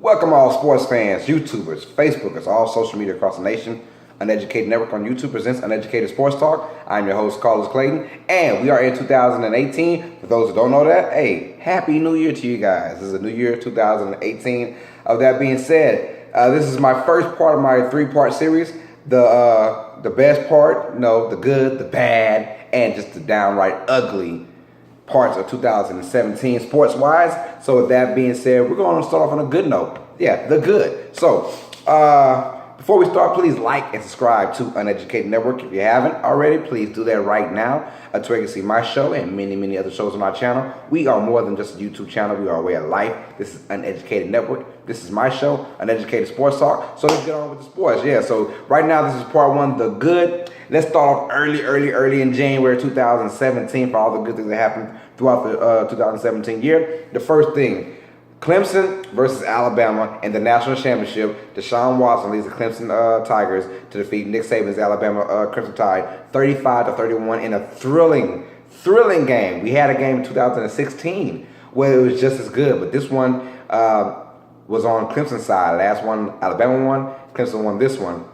Welcome all sports fans, YouTubers, Facebookers, all social media across the nation. Uneducated Network on YouTube presents Uneducated Sports Talk. I'm your host, Clayton, and we are in 2018. For those who don't know that, hey, Happy New Year to you guys. This is a new year, 2018. Of that being said, this is my first part of my three-part series. The best part, the good, the bad, and just the downright ugly parts of 2017 sports-wise. So with that being said, we're going to start off on a good note. Yeah, the good. So before we start, please like and subscribe to Uneducated Network. If you haven't already, please do that right now so you can see my show and many other shows on our channel. We are more than just a YouTube channel. We are a way of life. This is Uneducated Network. This is my show, Uneducated Sports Talk. So let's get on with the sports. Yeah, so right now this is part one, the good. Let's start off early in January 2017 for all the good things that happened throughout the 2017 year. The first thing, Clemson versus Alabama in the national championship. Deshaun Watson leads the Clemson Tigers to defeat Nick Saban's Alabama Crimson Tide 35-31 in a thrilling game. We had a game in 2016 where it was just as good, but this one was on Clemson's side. Last one, Alabama won. Clemson won this one.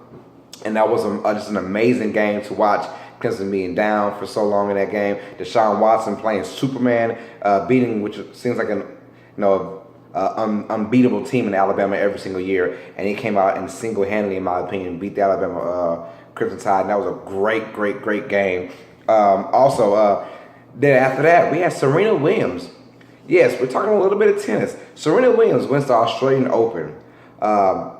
And that was just an amazing game to watch. Clemson being down for so long in that game. Deshaun Watson playing Superman, beating, which seems like an unbeatable team in Alabama every single year. And he came out and single-handedly, in my opinion, beat the Alabama Crimson Tide. And that was a great game. Then after that, we had Serena Williams. Yes, we're talking a little bit of tennis. Serena Williams wins the Australian Open.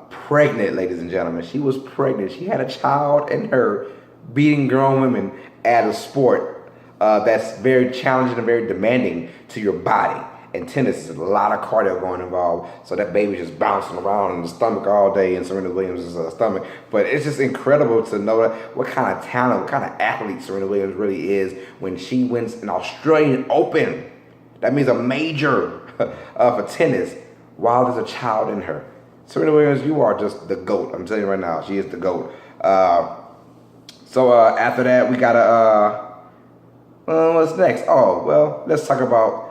Pregnant, ladies and gentlemen. She was pregnant. She had a child in her, beating grown women at a sport that's very challenging and very demanding to your body. And tennis is a lot of cardio going involved. So that baby's just bouncing around in the stomach all day in Serena Williams' stomach. But it's just incredible to know what kind of talent, what kind of athlete Serena Williams really is when she wins an Australian Open. That means a major for tennis while there's a child in her. Serena Williams, you are just the GOAT. I'm telling you right now, she is the GOAT. After that, we got what's next? Oh, well, let's talk about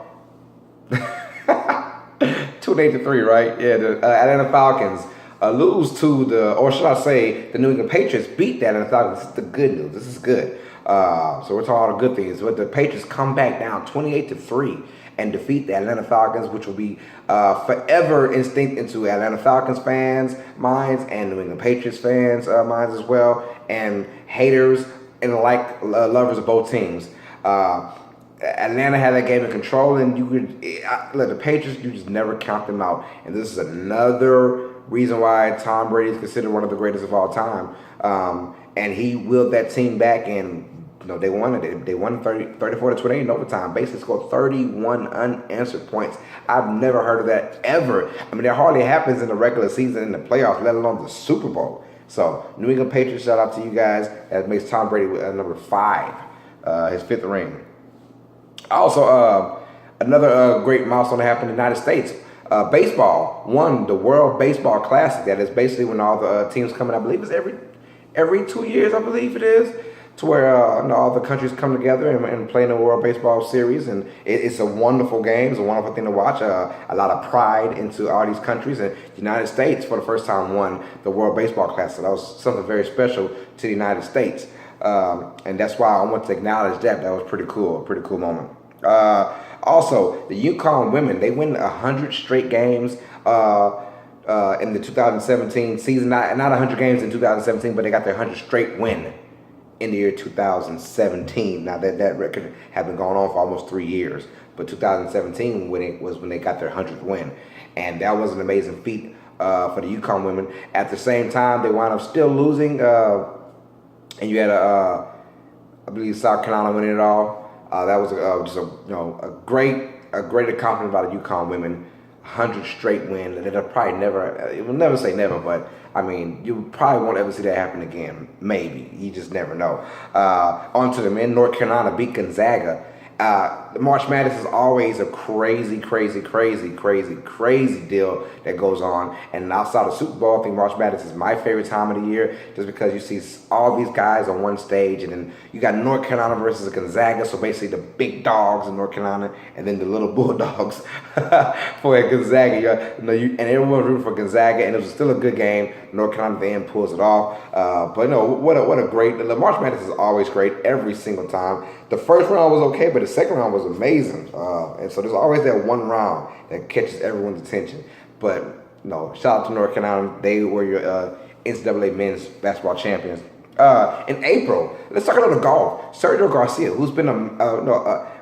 2-3, right? Yeah, the Atlanta Falcons lose to the New England Patriots beat the Atlanta Falcons. This is the good news. This is good. So we're talking all the good things. But the Patriots come back down 28-3 and defeat the Atlanta Falcons, which will be forever instinct into Atlanta Falcons fans' minds and New England Patriots fans' minds as well, and haters and lovers of both teams. Atlanta had that game in control, and the Patriots, you just never count them out. And this is another reason why Tom Brady is considered one of the greatest of all time. And he willed that team back, and they won it. They won 34-28 in overtime. Basically scored 31 unanswered points. I've never heard of that ever. I mean, that hardly happens in the regular season, in the playoffs, let alone the Super Bowl. So, New England Patriots, shout out to you guys. That makes Tom Brady number 5, his 5th ring. Also, another great milestone that happened in the United States. Baseball won the World Baseball Classic. That is basically when all the teams come in. I believe it's every 2 years, I believe it is, to where all the countries come together and play in the World Baseball Series. And it's a wonderful game. It's a wonderful thing to watch. A lot of pride into all these countries. And the United States, for the first time, won the World Baseball Classic. That was something very special to the United States. And that's why I want to acknowledge that. That was pretty cool. A pretty cool moment. Also, the UConn women, they win 100 straight games in the 2017 season. Not 100 games in 2017, but they got their 100 straight win in the year 2017. Now that record had been going on for almost 3 years, but 2017 was when they got their 100th win, and that was an amazing feat for the UConn women. At the same time, they wound up still losing, and you had I believe South Carolina winning it all. That was just a great accomplishment by the UConn women. 100 straight wins, and it'll probably we'll never say never, but I mean, you probably won't ever see that happen again. Maybe. You just never know. On to the men. North Carolina beat Gonzaga. the March Madness is always a crazy, crazy, crazy, crazy, crazy deal that goes on. And outside of Super Bowl, I think March Madness is my favorite time of the year, just because you see all these guys on one stage, and then you got North Carolina versus Gonzaga, so basically the big dogs in North Carolina, and then the little bulldogs for Gonzaga. And everyone rooting for Gonzaga, and it was still a good game. North Carolina at the end pulls it off. But no, what a great. The March Madness is always great every single time. The first round was okay, but the second round was amazing. And so there's always that one round that catches everyone's attention. But no, shout out to North Carolina. They were your NCAA men's basketball champions. In April, let's talk about the golf. Sergio Garcia, who's been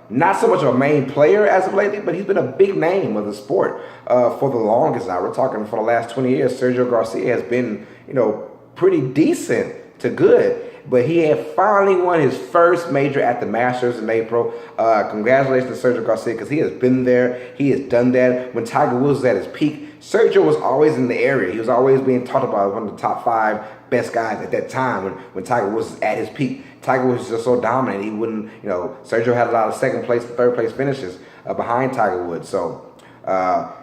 not so much of a main player as of lately, but he's been a big name of the sport for the longest now. We're talking for the last 20 years. Sergio Garcia has been, pretty decent to good. But he had finally won his first major at the Masters in April. Congratulations to Sergio Garcia, because he has been there. He has done that. When Tiger Woods was at his peak, Sergio was always in the area. He was always being talked about as one of the top 5 best guys at that time when Tiger Woods was at his peak. Tiger was just so dominant. He wouldn't, Sergio had a lot of second place and third place finishes behind Tiger Woods. So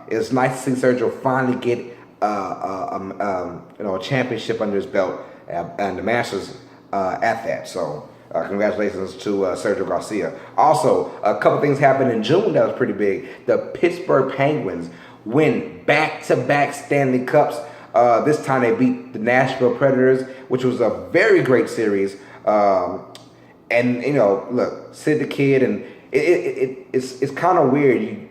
it's nice to see Sergio finally get a championship under his belt and the Masters at that. So congratulations to Sergio Garcia. Also, a couple things happened in June that was pretty big. The Pittsburgh Penguins win back-to-back Stanley Cups. This time they beat the Nashville Predators, which was a very great series. And look, Sid the Kid, and it's kind of weird.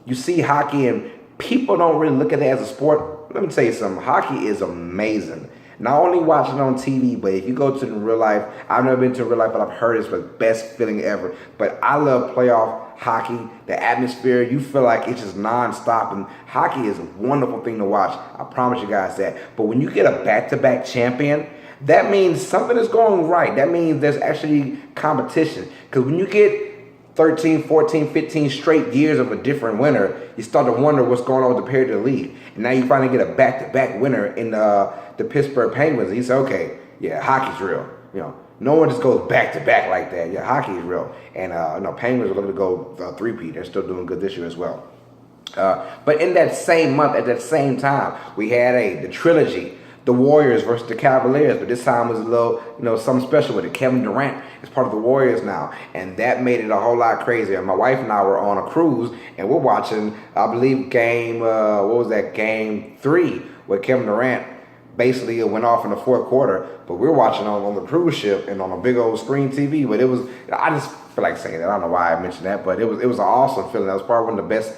You see hockey and people don't really look at it as a sport. Let me tell you something. Hockey is amazing. Not only watching it on TV, but if you go to the real life, I've never been to real life, but I've heard it's the best feeling ever. But I love playoff hockey, the atmosphere. You feel like it's just nonstop, and hockey is a wonderful thing to watch. I promise you guys that. But when you get a back-to-back champion, that means something is going right. That means there's actually competition. Because when you get 13, 14, 15 straight years of a different winner, you start to wonder what's going on with the period of the league. And now you finally get a back-to-back winner in the Pittsburgh Penguins. And you say, okay, yeah, hockey's real. No one just goes back-to-back like that. Yeah, hockey is real. And Penguins are looking to go three-peat. They're still doing good this year as well. But in that same month, at that same time, we had the trilogy, the Warriors versus the Cavaliers, but this time was a little, something special with it. Kevin Durant is part of the Warriors now, and that made it a whole lot crazier. My wife and I were on a cruise, and we're watching, I believe, game 3, where Kevin Durant basically went off in the fourth quarter, but we're watching on the cruise ship and on a big old screen TV. But it was, I just feel like saying that. I don't know why I mentioned that, but it was an awesome feeling. That was probably one of the best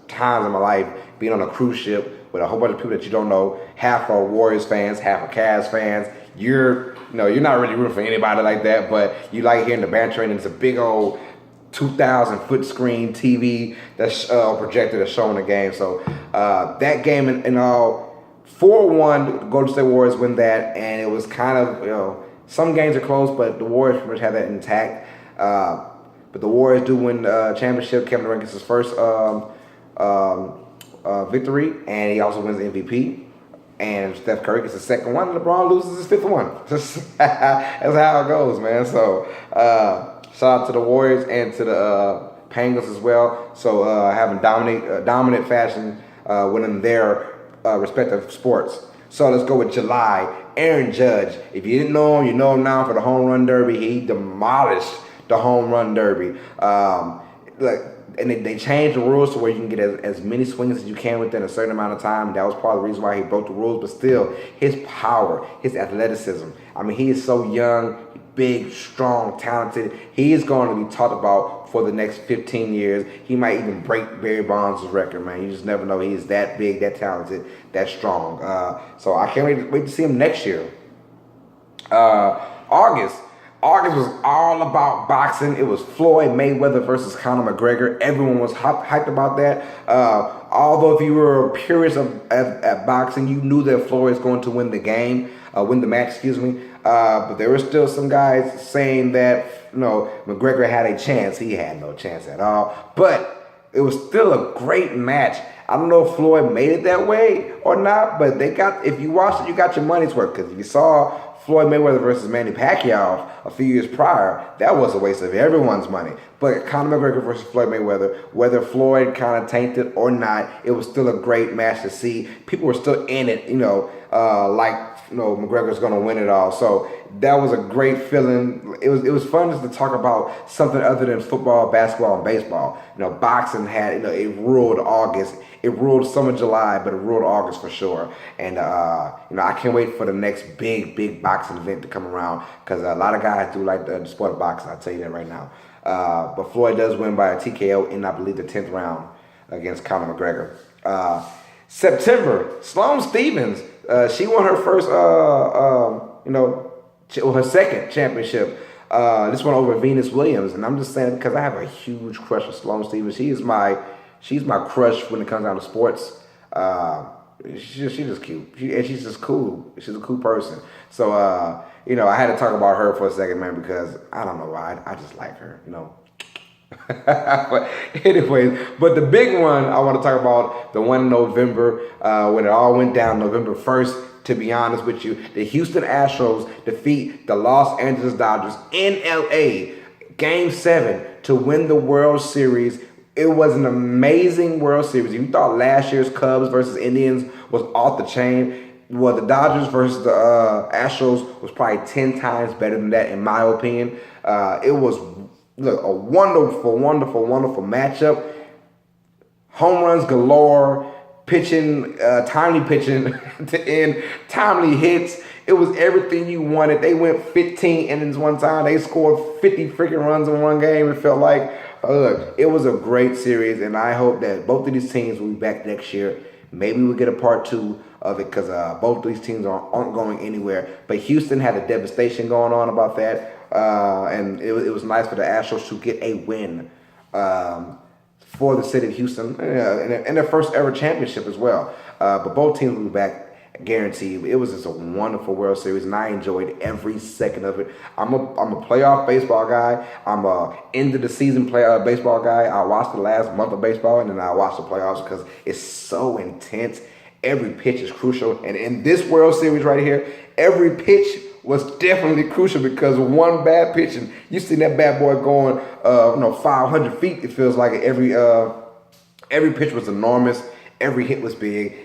times in my life, being on a cruise ship with a whole bunch of people that you don't know. Half are Warriors fans, half are Cavs fans. You're not really rooting for anybody like that, but you like hearing the banter, and it's a big old 2,000-foot screen TV that's projected that's showing the game. So that game in all, 4-1, Golden State Warriors win that, and it was kind of, some games are close, but the Warriors pretty much have that intact. But the Warriors do win the championship. Kevin Durant gets his first victory, and he also wins the MVP. And Steph Curry gets the second one, and LeBron loses his 5th one. That's how it goes, man. So shout out to the Warriors and to the Penguins as well. So having dominant fashion winning their respective sports. So let's go with July. Aaron Judge. If you didn't know him, you know him now for the home run derby. He demolished the home run derby. And they changed the rules to where you can get as many swings as you can within a certain amount of time. That was part of the reason why he broke the rules. But still, his power, his athleticism. I mean, he is so young, big, strong, talented. He is going to be talked about for the next 15 years. He might even break Barry Bonds' record, man. You just never know. He is that big, that talented, that strong. So I can't wait to see him next year. August was all about boxing. It was Floyd Mayweather versus Conor McGregor. Everyone was hyped about that. Although if you were a purist at boxing, you knew that Floyd was going to win the match, but there were still some guys saying that McGregor had a chance. He had no chance at all. But it was still a great match. I don't know if Floyd made it that way or not, but if you watched it, you got your money's worth. Because if you saw Floyd Mayweather versus Manny Pacquiao a few years prior, that was a waste of everyone's money. But Conor McGregor versus Floyd Mayweather, whether Floyd kind of tainted or not, it was still a great match to see. People were still in it, McGregor's going to win it all. So that was a great feeling. It was fun just to talk about something other than football, basketball, and baseball. Boxing had, it ruled August. It ruled summer July, but it ruled August for sure. And, I can't wait for the next big boxing event to come around because a lot of guys do like the sport of boxing. I'll tell you that right now. But Floyd does win by a TKO in, I believe, the 10th round against Conor McGregor. September, Sloane Stephens, she won her first, her second championship. This one over Venus Williams, and I'm just saying because I have a huge crush on Sloane Stephens. She's my crush when it comes down to sports. She's just cute, and she's just cool. She's a cool person. So I had to talk about her for a second, man, because I don't know why. I just like her, But anyways, but the big one I want to talk about, the one in November when it all went down, November 1st. To be honest with you, the Houston Astros defeat the Los Angeles Dodgers in LA, Game 7 to win the World Series. It was an amazing World Series. If you thought last year's Cubs versus Indians was off the chain, well, the Dodgers versus the Astros was probably 10 times better than that, in my opinion. It was a wonderful matchup. Home runs galore. Pitching, timely pitching to end, timely hits. It was everything you wanted. They went 15 innings one time. They scored 50 freaking runs in one game. It felt like, look, it was a great series, and I hope that both of these teams will be back next year. Maybe we'll get a part 2 of it because both of these teams aren't going anywhere. But Houston had a devastation going on about that, and it was nice for the Astros to get a win. For the city of Houston, and their first ever championship as well. But both teams will be back, guaranteed. It was just a wonderful World Series, and I enjoyed every second of it. I'm a playoff baseball guy. I'm a end of the season baseball guy. I watched the last month of baseball, and then I watched the playoffs because it's so intense. Every pitch is crucial, and in this World Series right here, every pitch was definitely crucial because one bad pitch, and you seen that bad boy going, 500 feet. It feels like every pitch was enormous. Every hit was big.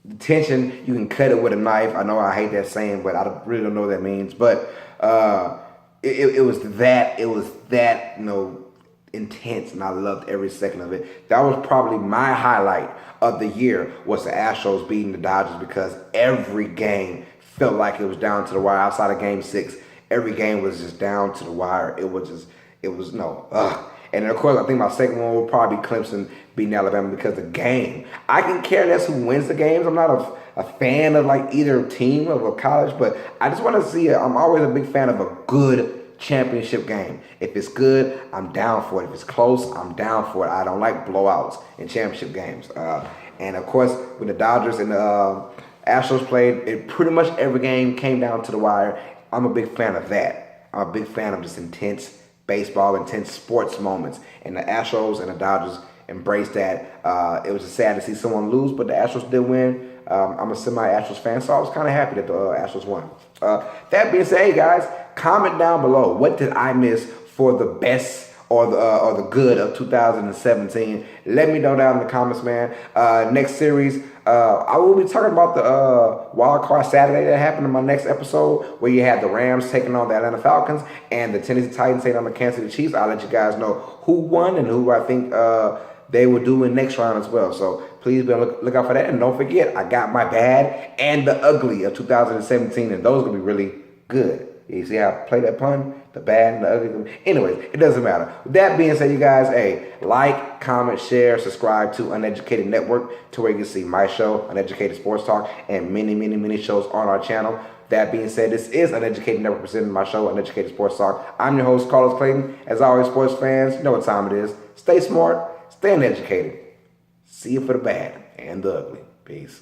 The tension, you can cut it with a knife. I know I hate that saying, but I really don't know what that means. But it was that intense, and I loved every second of it. That was probably my highlight of the year, was the Astros beating the Dodgers, because every game felt like it was down to the wire. Outside of Game 6, every game was just down to the wire. And then, of course, I think my second one will probably be Clemson beating Alabama, because the game, I can care less who wins the games. I'm not a fan of like either team of a college, but I just want to see it. I'm always a big fan of a good championship game. If it's good, I'm down for it. If it's close, I'm down for it. I don't like blowouts in championship games. And of course, when the Dodgers and the Astros played, it pretty much every game came down to the wire. I'm a big fan of that. I'm a big fan of just intense baseball, intense sports moments. And the Astros and the Dodgers embraced that. It was just sad to see someone lose, but the Astros did win. I'm a semi-Astros fan, so I was kind of happy that the Astros won. That being said, hey guys, comment down below. What did I miss for the best or the good of 2017? Let me know down in the comments, man. Next series, I will be talking about the Wild Card Saturday that happened in my next episode, where you had the Rams taking on the Atlanta Falcons and the Tennessee Titans taking on the Kansas City Chiefs. I'll let you guys know who won and who I think they will do in next round as well. So please be on the lookout for that. And don't forget, I got my bad and the ugly of 2017, and those are going to be really good. You see how I play that pun? The bad and the ugly. Anyways, it doesn't matter. With that being said, you guys, hey, like, comment, share, subscribe to Uneducated Network, to where you can see my show, Uneducated Sports Talk, and many shows on our channel. That being said, this is Uneducated Network presenting my show, Uneducated Sports Talk. I'm your host, Carlos Clayton. As always, sports fans, you know what time it is. Stay smart, stay uneducated. See you for the bad and the ugly. Peace.